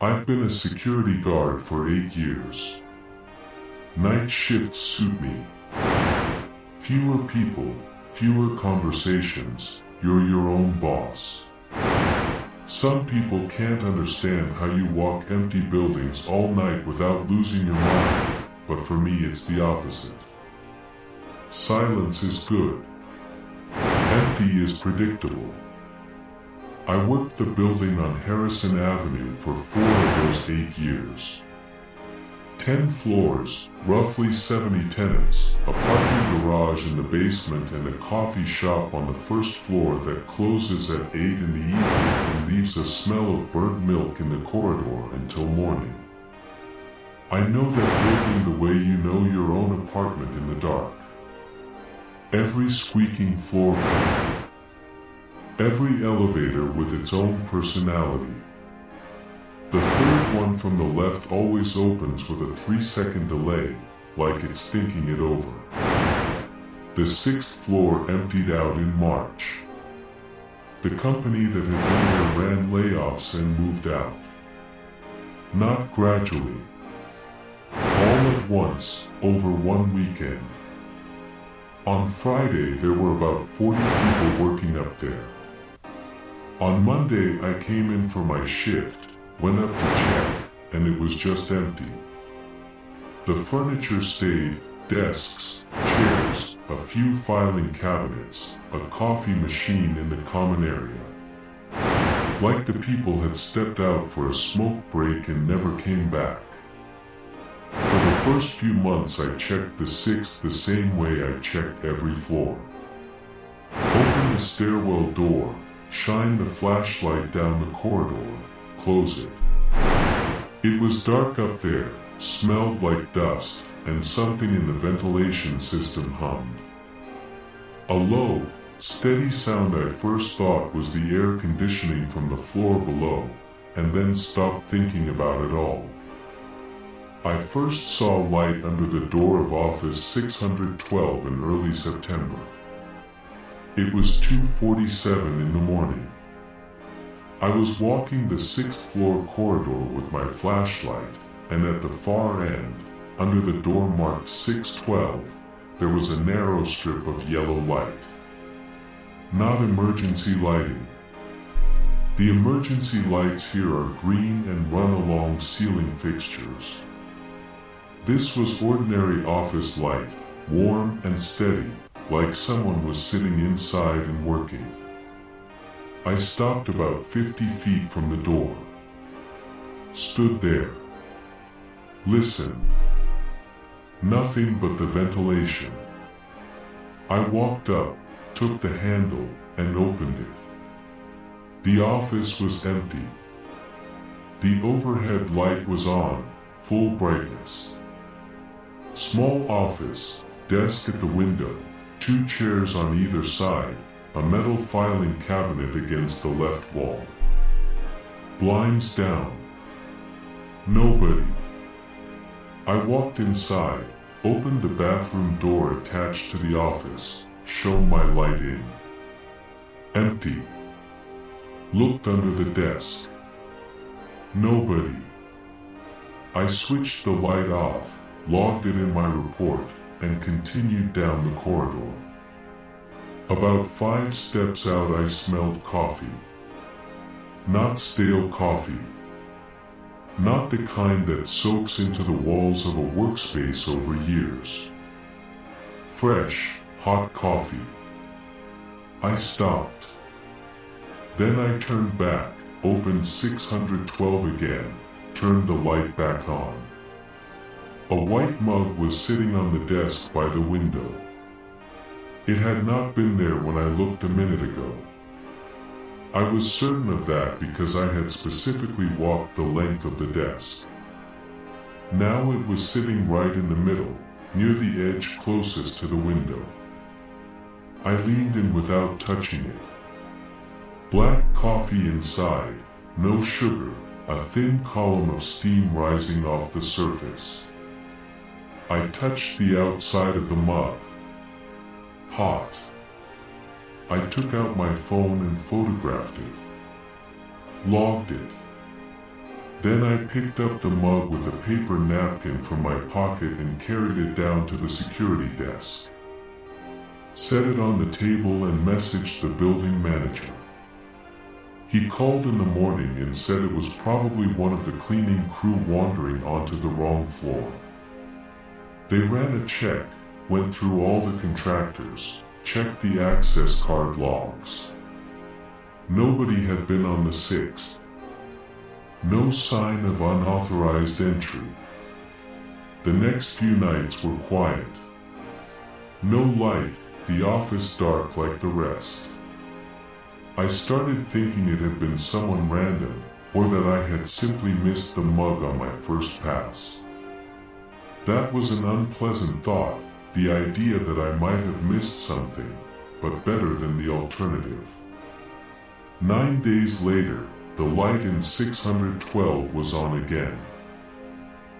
I've been a security guard for 8 years. Night shifts suit me. Fewer people, fewer conversations, you're your own boss. Some people can't understand how you walk empty buildings all night without losing your mind, but for me it's the opposite. Silence is good. Empty is predictable. I worked the building on Harrison Avenue for 4 of those 8 years. 10 floors, roughly 70 tenants, a parking garage in the basement and a coffee shop on the first floor that closes at 8 in the evening and leaves a smell of burnt milk in the corridor until morning. I know that building the way you know your own apartment in the dark. Every squeaking floor plan. Every elevator with its own personality. The third one from the left always opens with a 3-second delay, like it's thinking it over. The 6th floor emptied out in March. The company that had been there ran layoffs and moved out. Not gradually. All at once, over one weekend. On Friday there were about 40 people working up there. On Monday I came in for my shift, went up to check, and it was just empty. The furniture stayed, desks, chairs, a few filing cabinets, a coffee machine in the common area. Like the people had stepped out for a smoke break and never came back. For the first few months I checked the 6th the same way I checked every floor. Open the stairwell door, shine the flashlight down the corridor, close it. It was dark up there, smelled like dust, and something in the ventilation system hummed. A low, steady sound I first thought was the air conditioning from the floor below, and then stopped thinking about it all. I first saw light under the door of office 612 in early September. It was 2:47 in the morning. I was walking the 6th floor corridor with my flashlight, and at the far end, under the door marked 612, there was a narrow strip of yellow light. Not emergency lighting. The emergency lights here are green and run along ceiling fixtures. This was ordinary office light, warm and steady, like someone was sitting inside and working. I stopped about 50 feet from the door. Stood there. Listened. Nothing but the ventilation. I walked up, took the handle, and opened it. The office was empty. The overhead light was on, full brightness. Small office, desk at the window, 2 chairs on either side, a metal filing cabinet against the left wall. Blinds down. Nobody. I walked inside, opened the bathroom door attached to the office, shone my light in. Empty. Looked under the desk. Nobody. I switched the light off, logged it in my report, and continued down the corridor. About 5 steps out I smelled coffee. Not stale coffee. Not the kind that soaks into the walls of a workspace over years. Fresh, hot coffee. I stopped. Then I turned back, opened 612 again, turned the light back on. A white mug was sitting on the desk by the window. It had not been there when I looked a minute ago. I was certain of that because I had specifically walked the length of the desk. Now it was sitting right in the middle, near the edge closest to the window. I leaned in without touching it. Black coffee inside, no sugar, a thin column of steam rising off the surface. I touched the outside of the mug. Hot. I took out my phone and photographed it. Logged it. Then I picked up the mug with a paper napkin from my pocket and carried it down to the security desk. Set it on the table and messaged the building manager. He called in the morning and said it was probably one of the cleaning crew wandering onto the wrong floor. They ran a check, went through all the contractors, checked the access card logs. Nobody had been on the 6th. No sign of unauthorized entry. The next few nights were quiet. No light, the office dark like the rest. I started thinking it had been someone random, or that I had simply missed the mug on my first pass. That was an unpleasant thought, the idea that I might have missed something, but better than the alternative. 9 days later, the light in 612 was on again.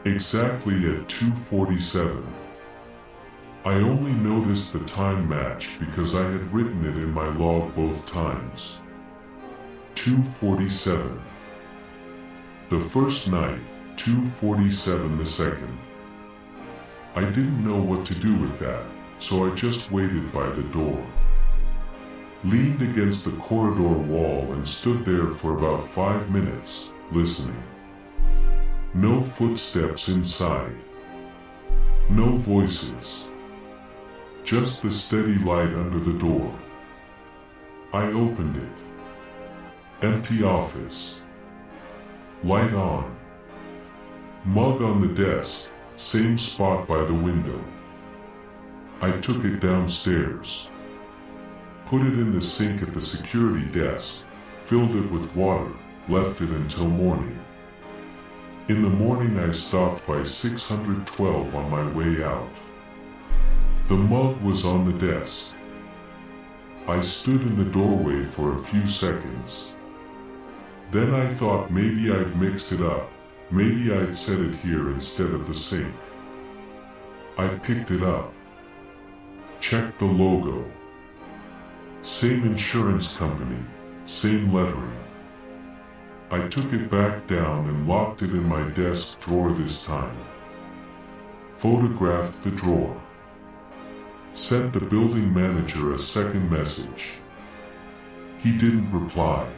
Exactly at 2:47. I only noticed the time match because I had written it in my log both times. 2:47. The first night, 2:47 the second. I didn't know what to do with that, so I just waited by the door. Leaned against the corridor wall and stood there for about 5 minutes, listening. No footsteps inside. No voices. Just the steady light under the door. I opened it. Empty office. Light on. Mug on the desk, same spot by the window. I took it downstairs. Put it in the sink at the security desk, filled it with water, left it until morning. In the morning I stopped by 612 on my way out. The mug was on the desk. I stood in the doorway for a few seconds. Then I thought maybe I'd mixed it up, maybe I'd set it here instead of the sink. I picked it up. Checked the logo. Same insurance company, same lettering. I took it back down and locked it in my desk drawer this time. Photographed the drawer. Sent the building manager a second message. He didn't reply.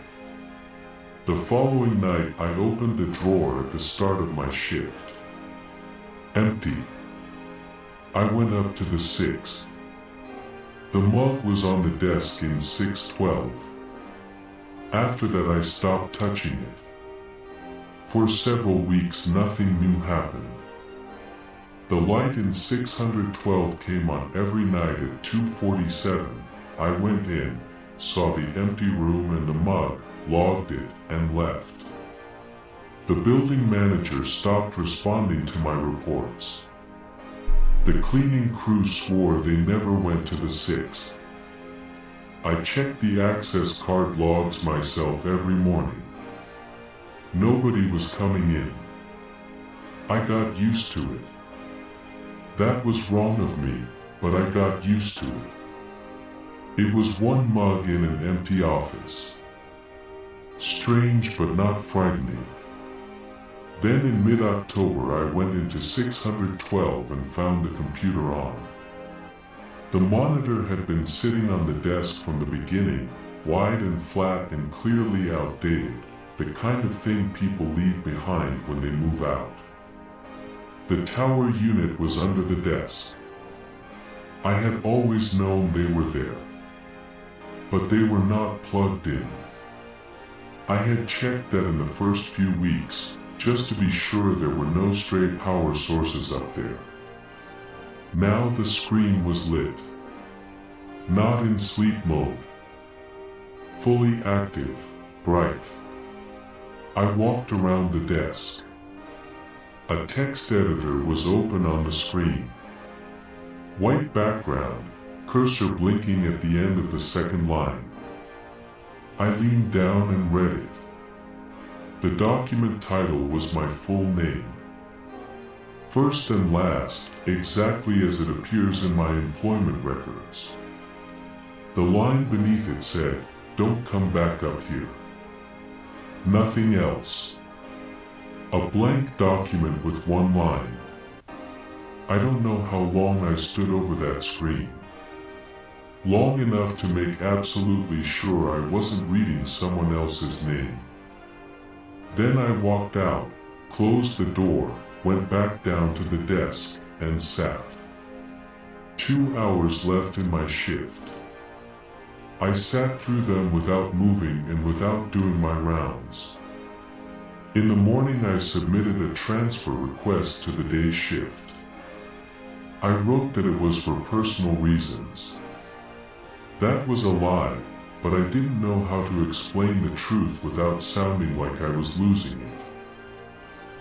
The following night I opened the drawer at the start of my shift. Empty. I went up to the 6th. The mug was on the desk in 612. After that I stopped touching it. For several weeks nothing new happened. The light in 612 came on every night at 2:47. I went in, saw the empty room and the mug, logged it, and left. The building manager stopped responding to my reports. The cleaning crew swore they never went to the 6th. I checked the access card logs myself every morning. Nobody was coming in. I got used to it. That was wrong of me, but I got used to it. It was one mug in an empty office. Strange but not frightening. Then in mid-October I went into 612 and found the computer on. The monitor had been sitting on the desk from the beginning, wide and flat and clearly outdated, the kind of thing people leave behind when they move out. The tower unit was under the desk. I had always known they were there, but they were not plugged in. I had checked that in the first few weeks, just to be sure there were no stray power sources up there. Now the screen was lit. Not in sleep mode. Fully active, bright. I walked around the desk. A text editor was open on the screen. White background, cursor blinking at the end of the second line. I leaned down and read it. The document title was my full name. First and last, exactly as it appears in my employment records. The line beneath it said, "Don't come back up here." Nothing else. A blank document with one line. I don't know how long I stood over that screen. Long enough to make absolutely sure I wasn't reading someone else's name. Then I walked out, closed the door, went back down to the desk, and sat. 2 hours left in my shift. I sat through them without moving and without doing my rounds. In the morning I submitted a transfer request to the day shift. I wrote that it was for personal reasons. That was a lie, but I didn't know how to explain the truth without sounding like I was losing it.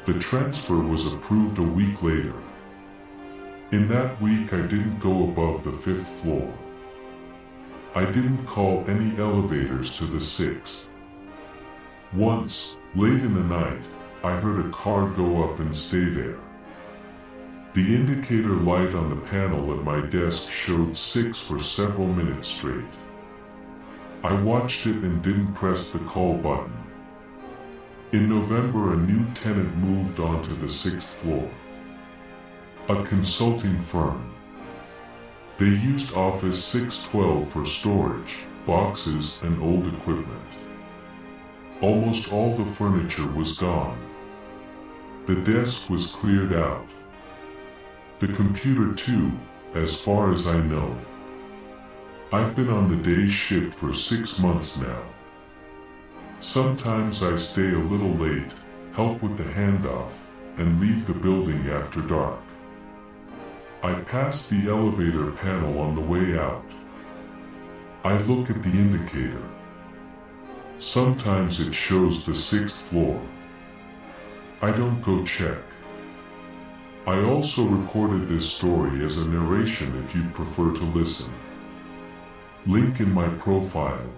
The transfer was approved a week later. In that week I didn't go above the 5th floor. I didn't call any elevators to the 6th. Once, late in the night, I heard a car go up and stay there. The indicator light on the panel at my desk showed 6 for several minutes straight. I watched it and didn't press the call button. In November, a new tenant moved onto the 6th floor. A consulting firm. They used Office 612 for storage, boxes, and old equipment. Almost all the furniture was gone. The desk was cleared out. The computer too, as far as I know. I've been on the day shift for 6 months now. Sometimes I stay a little late, help with the handoff, and leave the building after dark. I pass the elevator panel on the way out. I look at the indicator. Sometimes it shows the 6th floor. I don't go check. I also recorded this story as a narration if you'd prefer to listen. Link in my profile.